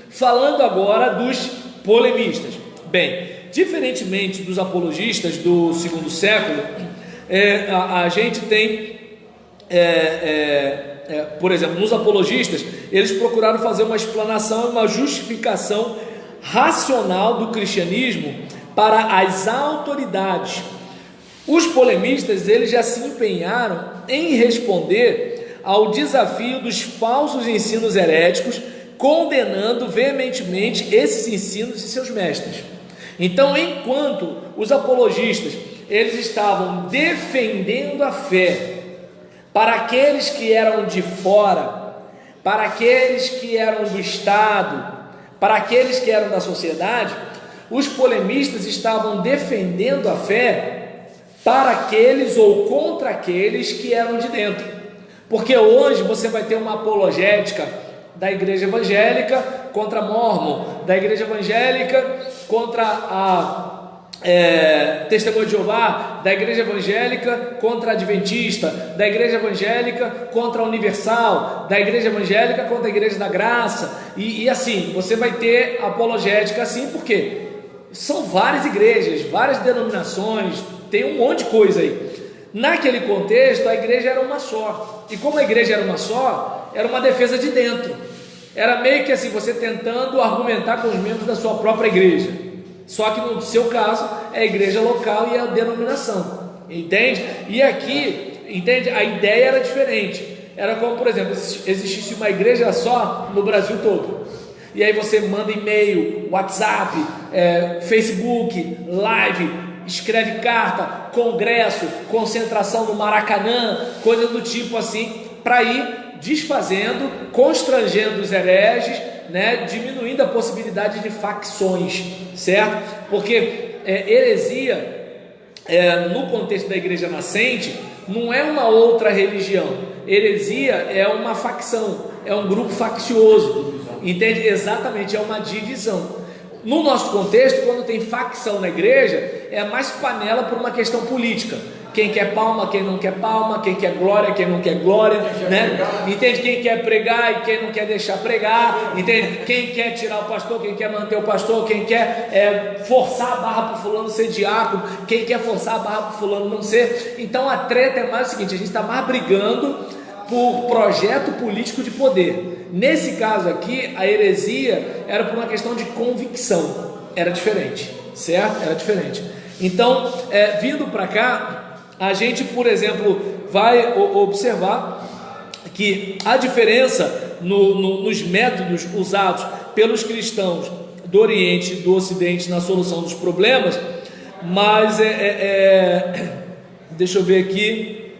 Falando agora dos polemistas. Bem, diferentemente dos apologistas do segundo século, a gente tem, por exemplo, nos apologistas, eles procuraram fazer uma explanação e uma justificação racional do cristianismo para as autoridades. Os polemistas, eles já se empenharam em responder ao desafio dos falsos ensinos heréticos, condenando veementemente esses ensinos e seus mestres. Então, enquanto os apologistas, eles estavam defendendo a fé para aqueles que eram de fora, para aqueles que eram do Estado, para aqueles que eram da sociedade, os polemistas estavam defendendo a fé para aqueles ou contra aqueles que eram de dentro. Porque hoje você vai ter uma apologética da igreja evangélica contra a Mórmon, da igreja evangélica contra a Testemunho de Jeová, da igreja evangélica contra a Adventista, da igreja evangélica contra a Universal, da igreja evangélica contra a Igreja da Graça, e assim, você vai ter apologética assim, porque são várias igrejas, várias denominações, tem um monte de coisa aí. Naquele contexto, a igreja era uma só, e como a igreja era uma só, era uma defesa de dentro, era meio que assim, você tentando argumentar com os membros da sua própria igreja, só que no seu caso, é a igreja local e a denominação, entende? E aqui, entende? A ideia era diferente, era como, por exemplo, existisse uma igreja só no Brasil todo, e aí você manda e-mail, WhatsApp, Facebook, live, escreve carta, congresso, concentração no Maracanã, coisa do tipo assim, para ir desfazendo, constrangendo os hereges, né, diminuindo a possibilidade de facções, certo? Porque heresia, no contexto da igreja nascente, não é uma outra religião. Heresia é uma facção, é um grupo faccioso, entende? Exatamente, é uma divisão. No nosso contexto, quando tem facção na igreja, é mais panela por uma questão política. Quem quer palma, quem não quer palma, quem quer glória, quem não quer glória, né? Entende? Quem quer pregar e quem não quer deixar pregar, entende? Quem quer tirar o pastor, quem quer manter o pastor, quem quer forçar a barra para o fulano ser diácono, quem quer forçar a barra para o fulano não ser. Então a treta é mais o seguinte, a gente está mais brigando por projeto político de poder. Nesse caso aqui, a heresia era por uma questão de convicção, era diferente, certo? Era diferente. Então, vindo para cá, a gente, por exemplo, vai observar que a diferença nos métodos usados pelos cristãos do Oriente e do Ocidente na solução dos problemas, mas deixa eu ver aqui,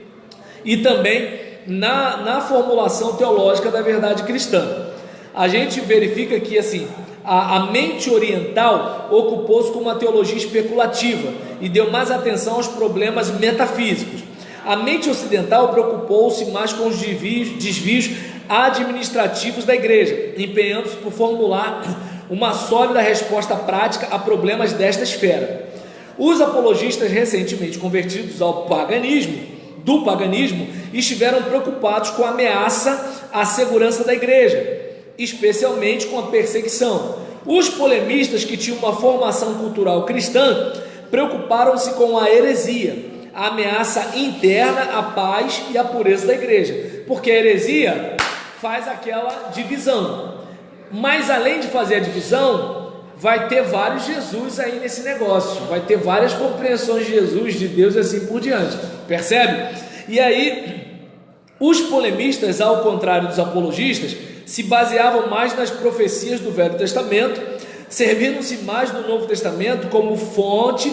e também na formulação teológica da verdade cristã. A gente verifica que assim, a mente oriental ocupou-se com uma teologia especulativa e deu mais atenção aos problemas metafísicos. A mente ocidental preocupou-se mais com os desvios administrativos da igreja, empenhando-se por formular uma sólida resposta prática a problemas desta esfera. Os apologistas recentemente convertidos do paganismo, estiveram preocupados com a ameaça à segurança da igreja, especialmente com a perseguição. Os polemistas, que tinham uma formação cultural cristã, preocuparam-se com a heresia, a ameaça interna à paz e à pureza da igreja, porque a heresia faz aquela divisão, mas além de fazer a divisão, vai ter vários Jesus aí nesse negócio, vai ter várias compreensões de Jesus, de Deus e assim por diante, percebe? E aí, os polemistas, ao contrário dos apologistas, se baseavam mais nas profecias do Velho Testamento, servindo-se mais do Novo Testamento como fonte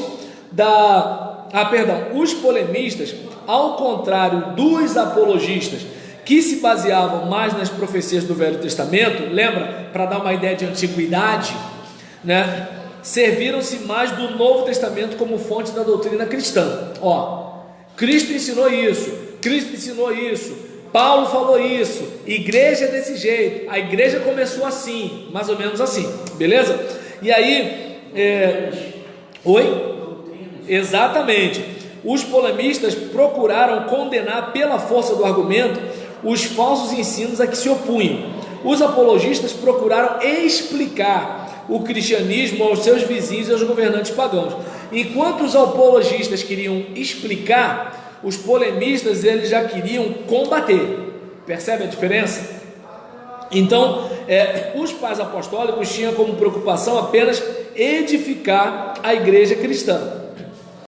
os polemistas, ao contrário dos apologistas, que se baseavam mais nas profecias do Velho Testamento, lembra? Para dar uma ideia de antiguidade, né? Serviram-se mais do Novo Testamento como fonte da doutrina cristã. Cristo ensinou isso, Paulo falou isso, igreja é desse jeito, a igreja começou assim, mais ou menos assim, beleza? E aí, exatamente, os polemistas procuraram condenar pela força do argumento os falsos ensinos a que se opunham. os apologistas procuraram explicar o cristianismo aos seus vizinhos e aos governantes pagãos. Enquanto os apologistas queriam explicar, os polemistas eles já queriam combater. Percebe a diferença? Então, os pais apostólicos tinham como preocupação apenas edificar a igreja cristã.